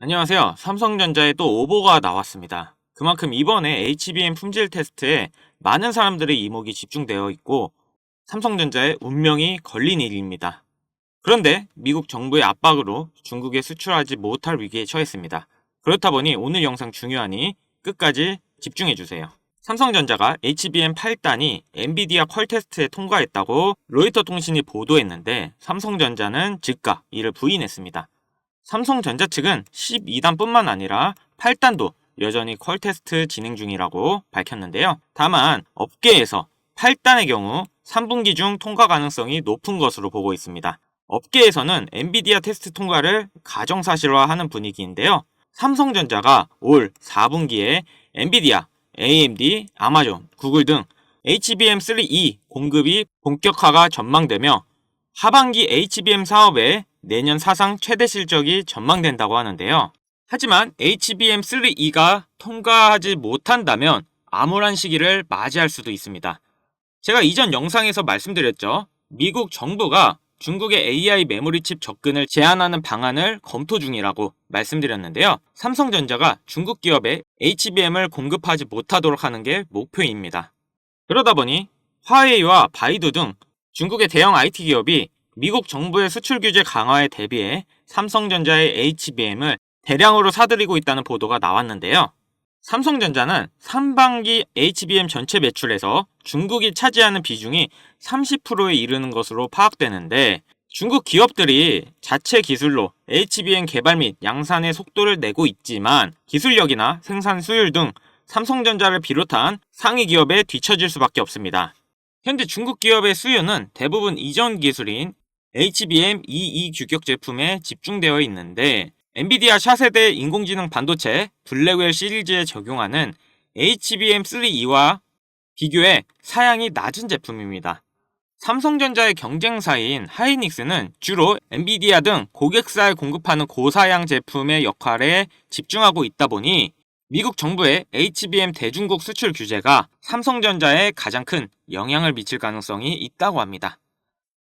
안녕하세요. 삼성전자에 또 오보가 나왔습니다. 그만큼 이번에 HBM 품질 테스트에 많은 사람들의 이목이 집중되어 있고 삼성전자의 운명이 걸린 일입니다. 그런데 미국 정부의 압박으로 중국에 수출하지 못할 위기에 처했습니다. 그렇다 보니 오늘 영상 중요하니 끝까지 집중해주세요. 삼성전자가 HBM 8단이 엔비디아 퀄 테스트에 통과했다고 로이터 통신이 보도했는데 삼성전자는 즉각 이를 부인했습니다. 삼성전자 측은 12단뿐만 아니라 8단도 여전히 퀄 테스트 진행 중이라고 밝혔는데요. 다만 업계에서 8단의 경우 3분기 중 통과 가능성이 높은 것으로 보고 있습니다. 업계에서는 엔비디아 테스트 통과를 가정사실화하는 분위기인데요. 삼성전자가 올 4분기에 엔비디아, AMD, 아마존, 구글 등 HBM3E 공급이 본격화가 전망되며 하반기 HBM 사업에 내년 사상 최대 실적이 전망된다고 하는데요. 하지만 HBM3E가 통과하지 못한다면 암울한 시기를 맞이할 수도 있습니다. 제가 이전 영상에서 말씀드렸죠. 미국 정부가 중국의 AI 메모리 칩 접근을 제한하는 방안을 검토 중이라고 말씀드렸는데요. 삼성전자가 중국 기업에 HBM을 공급하지 못하도록 하는 게 목표입니다. 그러다 보니 화웨이와 바이두 등 중국의 대형 IT 기업이 미국 정부의 수출 규제 강화에 대비해 삼성전자의 HBM을 대량으로 사들이고 있다는 보도가 나왔는데요. 삼성전자는 3반기 HBM 전체 매출에서 중국이 차지하는 비중이 30%에 이르는 것으로 파악되는데 중국 기업들이 자체 기술로 HBM 개발 및 양산의 속도를 내고 있지만 기술력이나 생산 수율 등 삼성전자를 비롯한 상위 기업에 뒤처질 수밖에 없습니다. 현재 중국 기업의 수요는 대부분 이전 기술인 HBM22 규격 제품에 집중되어 있는데 엔비디아 차세대 인공지능 반도체 블랙웰 시리즈에 적용하는 HBM3E와 비교해 사양이 낮은 제품입니다. 삼성전자의 경쟁사인 하이닉스는 주로 엔비디아 등 고객사에 공급하는 고사양 제품의 역할에 집중하고 있다 보니 미국 정부의 HBM 대중국 수출 규제가 삼성전자에 가장 큰 영향을 미칠 가능성이 있다고 합니다.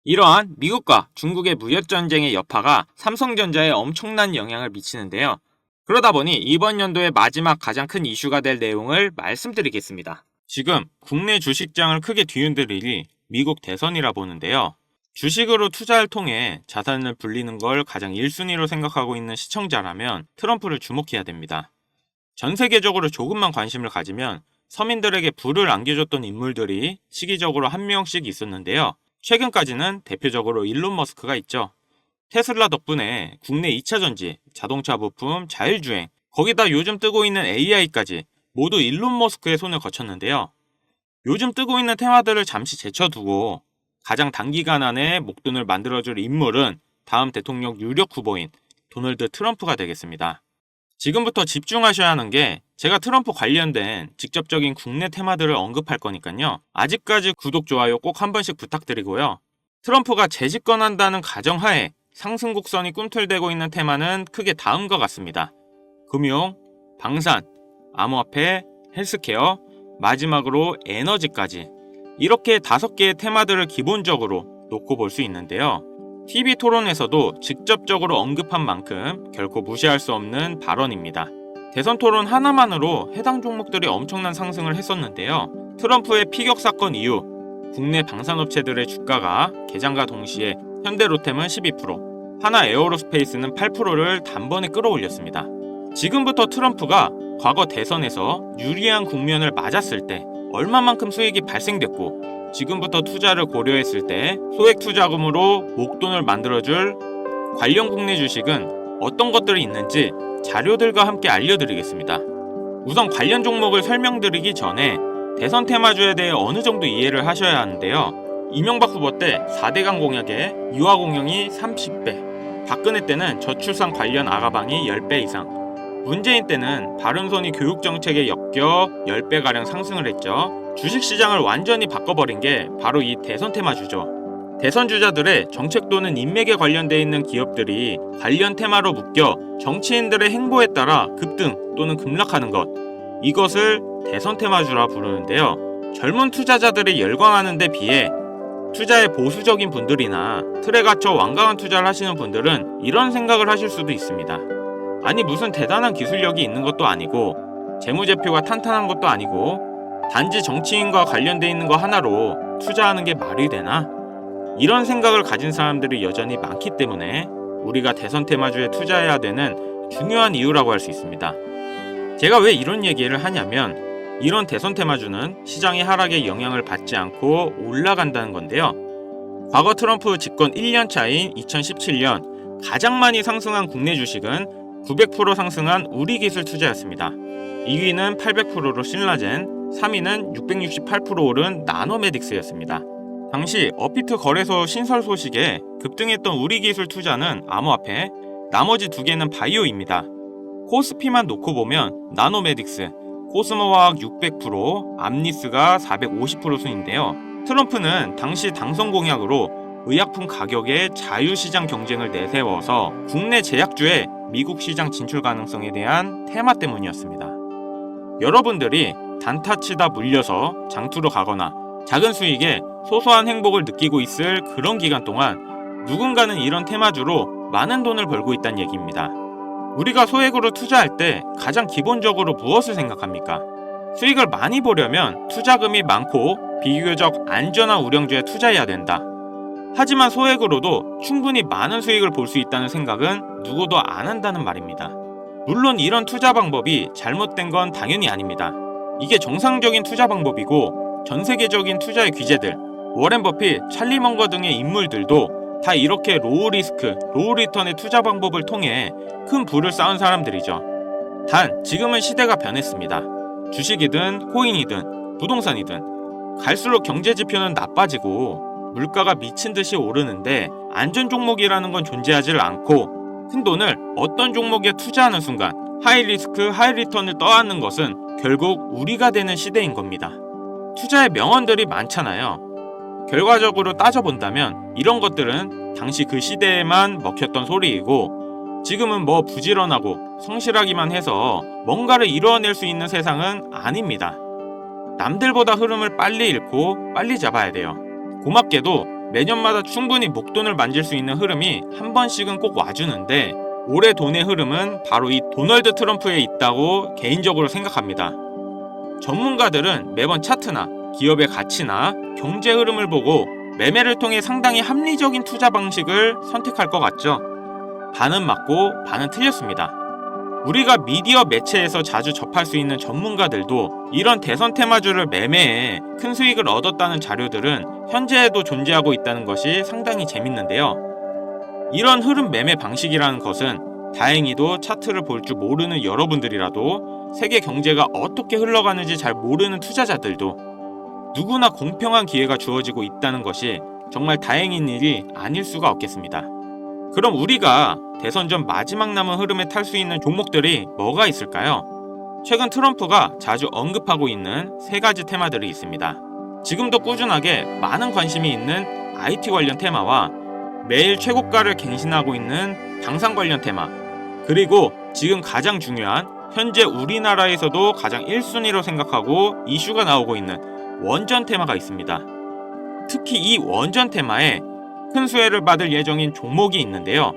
이러한 미국과 중국의 무역전쟁의 여파가 삼성전자에 엄청난 영향을 미치는데요. 그러다 보니 이번 연도의 마지막 가장 큰 이슈가 될 내용을 말씀드리겠습니다. 지금 국내 주식장을 크게 뒤흔들 일이 미국 대선이라 보는데요. 주식으로 투자를 통해 자산을 불리는 걸 가장 1순위로 생각하고 있는 시청자라면 트럼프를 주목해야 됩니다. 전 세계적으로 조금만 관심을 가지면 서민들에게 부를 안겨줬던 인물들이 시기적으로 한 명씩 있었는데요. 최근까지는 대표적으로 일론 머스크가 있죠. 테슬라 덕분에 국내 2차전지, 자동차 부품, 자율주행, 거기다 요즘 뜨고 있는 AI까지 모두 일론 머스크의 손을 거쳤는데요. 요즘 뜨고 있는 테마들을 잠시 제쳐두고 가장 단기간 안에 목돈을 만들어줄 인물은 다음 대통령 유력 후보인 도널드 트럼프가 되겠습니다. 지금부터 집중하셔야 하는 게 제가 트럼프 관련된 직접적인 국내 테마들을 언급할 거니까요. 아직까지 구독, 좋아요 꼭 한 번씩 부탁드리고요. 트럼프가 재집권한다는 가정하에 상승 곡선이 꿈틀대고 있는 테마는 크게 다음과 같습니다. 금융, 방산, 암호화폐, 헬스케어, 마지막으로 에너지까지 이렇게 5개의 테마들을 기본적으로 놓고 볼 수 있는데요. TV 토론에서도 직접적으로 언급한 만큼 결코 무시할 수 없는 발언입니다. 대선 토론 하나만으로 해당 종목들이 엄청난 상승을 했었는데요. 트럼프의 피격 사건 이후 국내 방산업체들의 주가가 개장과 동시에 현대로템은 12%, 하나에어로스페이스는 8%를 단번에 끌어올렸습니다. 지금부터 트럼프가 과거 대선에서 유리한 국면을 맞았을 때 얼마만큼 수익이 발생됐고 지금부터 투자를 고려했을 때 소액 투자금으로 목돈을 만들어줄 관련 국내 주식은 어떤 것들이 있는지 자료들과 함께 알려드리겠습니다. 우선 관련 종목을 설명드리기 전에 대선 테마주에 대해 어느 정도 이해를 하셔야 하는데요. 이명박 후보 때 4대강 공약에 유아 공영이 30배, 박근혜 때는 저출산 관련 아가방이 10배 이상, 문재인 때는 바른손이 교육정책에 엮여 10배가량 상승을 했죠. 주식시장을 완전히 바꿔버린 게 바로 이 대선 테마주죠. 대선 주자들의 정책 또는 인맥에 관련돼 있는 기업들이 관련 테마로 묶여 정치인들의 행보에 따라 급등 또는 급락하는 것, 이것을 대선 테마주라 부르는데요. 젊은 투자자들이 열광하는 데 비해 투자에 보수적인 분들이나 틀에 갇혀 완강한 투자를 하시는 분들은 이런 생각을 하실 수도 있습니다. 아니 무슨 대단한 기술력이 있는 것도 아니고 재무제표가 탄탄한 것도 아니고 단지 정치인과 관련돼 있는 거 하나로 투자하는 게 말이 되나? 이런 생각을 가진 사람들이 여전히 많기 때문에 우리가 대선 테마주에 투자해야 되는 중요한 이유라고 할 수 있습니다. 제가 왜 이런 얘기를 하냐면 이런 대선 테마주는 시장의 하락에 영향을 받지 않고 올라간다는 건데요. 과거 트럼프 집권 1년 차인 2017년 가장 많이 상승한 국내 주식은 900% 상승한 우리기술 투자였습니다. 2위는 800%로 신라젠, 3위는 668% 오른 나노메딕스였습니다. 당시 업비트 거래소 신설 소식에 급등했던 우리기술 투자는 암호화폐, 나머지 두 개는 바이오입니다. 코스피만 놓고 보면 나노메딕스, 코스모화학 600%, 암리스가 450% 순인데요. 트럼프는 당시 당선 공약으로 의약품 가격의 자유시장 경쟁을 내세워서 국내 제약주의 미국 시장 진출 가능성에 대한 테마 때문이었습니다. 여러분들이 단타치다 물려서 장투로 가거나 작은 수익에 소소한 행복을 느끼고 있을 그런 기간 동안 누군가는 이런 테마주로 많은 돈을 벌고 있다는 얘기입니다. 우리가 소액으로 투자할 때 가장 기본적으로 무엇을 생각합니까? 수익을 많이 보려면 투자금이 많고 비교적 안전한 우량주에 투자해야 된다. 하지만 소액으로도 충분히 많은 수익을 볼 수 있다는 생각은 누구도 안 한다는 말입니다. 물론 이런 투자 방법이 잘못된 건 당연히 아닙니다. 이게 정상적인 투자 방법이고 전 세계적인 투자의 귀재들, 워렌 버핏, 찰리 먼거 등의 인물들도 다 이렇게 로우 리스크, 로우 리턴의 투자 방법을 통해 큰 부를 쌓은 사람들이죠. 단 지금은 시대가 변했습니다. 주식이든 코인이든 부동산이든 갈수록 경제 지표는 나빠지고 물가가 미친 듯이 오르는데 안전 종목이라는 건 존재하지 않고 큰돈을 어떤 종목에 투자하는 순간 하이 리스크 하이 리턴을 떠안는 것은 결국 우리가 되는 시대인 겁니다. 투자의 명언들이 많잖아요. 결과적으로 따져본다면 이런 것들은 당시 그 시대에만 먹혔던 소리이고 지금은 뭐 부지런하고 성실하기만 해서 뭔가를 이루어낼 수 있는 세상은 아닙니다. 남들보다 흐름을 빨리 읽고 빨리 잡아야 돼요. 고맙게도 매년마다 충분히 목돈을 만질 수 있는 흐름이 한 번씩은 꼭 와주는데 올해 돈의 흐름은 바로 이 도널드 트럼프에 있다고 개인적으로 생각합니다. 전문가들은 매번 차트나 기업의 가치나 경제 흐름을 보고 매매를 통해 상당히 합리적인 투자 방식을 선택할 것 같죠. 반은 맞고 반은 틀렸습니다. 우리가 미디어 매체에서 자주 접할 수 있는 전문가들도 이런 대선 테마주를 매매해 큰 수익을 얻었다는 자료들은 현재에도 존재하고 있다는 것이 상당히 재밌는데요. 이런 흐름 매매 방식이라는 것은 다행히도 차트를 볼 줄 모르는 여러분들이라도 세계 경제가 어떻게 흘러가는지 잘 모르는 투자자들도 누구나 공평한 기회가 주어지고 있다는 것이 정말 다행인 일이 아닐 수가 없겠습니다. 그럼 우리가 대선 전 마지막 남은 흐름에 탈 수 있는 종목들이 뭐가 있을까요? 최근 트럼프가 자주 언급하고 있는 세 가지 테마들이 있습니다. 지금도 꾸준하게 많은 관심이 있는 IT 관련 테마와 매일 최고가를 갱신하고 있는 당산 관련 테마, 그리고 지금 가장 중요한 현재 우리나라에서도 가장 1순위로 생각하고 이슈가 나오고 있는 원전 테마가 있습니다. 특히 이 원전 테마에 큰 수혜를 받을 예정인 종목이 있는데요.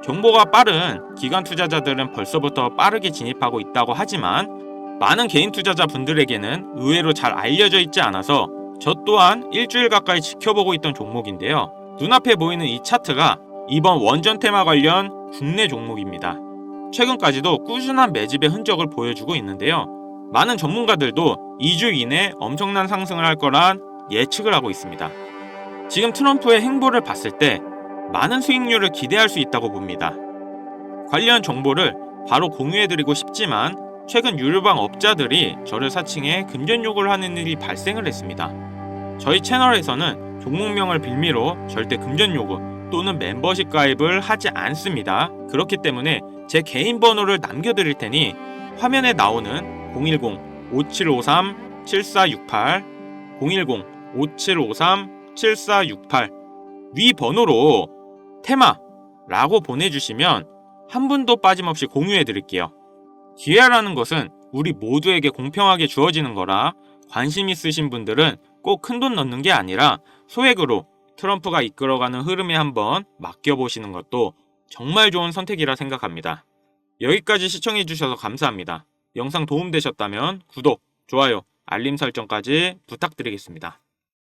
정보가 빠른 기관 투자자들은 벌써부터 빠르게 진입하고 있다고 하지만 많은 개인 투자자분들에게는 의외로 잘 알려져 있지 않아서 저 또한 일주일 가까이 지켜보고 있던 종목인데요. 눈앞에 보이는 이 차트가 이번 원전 테마 관련 국내 종목입니다. 최근까지도 꾸준한 매집의 흔적을 보여주고 있는데요. 많은 전문가들도 2주 이내 엄청난 상승을 할 거란 예측을 하고 있습니다. 지금 트럼프의 행보를 봤을 때 많은 수익률을 기대할 수 있다고 봅니다. 관련 정보를 바로 공유해드리고 싶지만 최근 유료방 업자들이 저를 사칭해 금전 요구를 하는 일이 발생을 했습니다. 저희 채널에서는 종목명을 빌미로 절대 금전 요구 또는 멤버십 가입을 하지 않습니다. 그렇기 때문에 제 개인 번호를 남겨드릴 테니 화면에 나오는 010-5753-7468 010-5753-7468 위 번호로 테마라고 보내주시면 한 분도 빠짐없이 공유해드릴게요. 기회라는 것은 우리 모두에게 공평하게 주어지는 거라 관심 있으신 분들은 꼭 큰돈 넣는 게 아니라 소액으로 트럼프가 이끌어가는 흐름에 한번 맡겨보시는 것도 정말 좋은 선택이라 생각합니다. 여기까지 시청해주셔서 감사합니다. 영상 도움되셨다면 구독, 좋아요, 알림 설정까지 부탁드리겠습니다.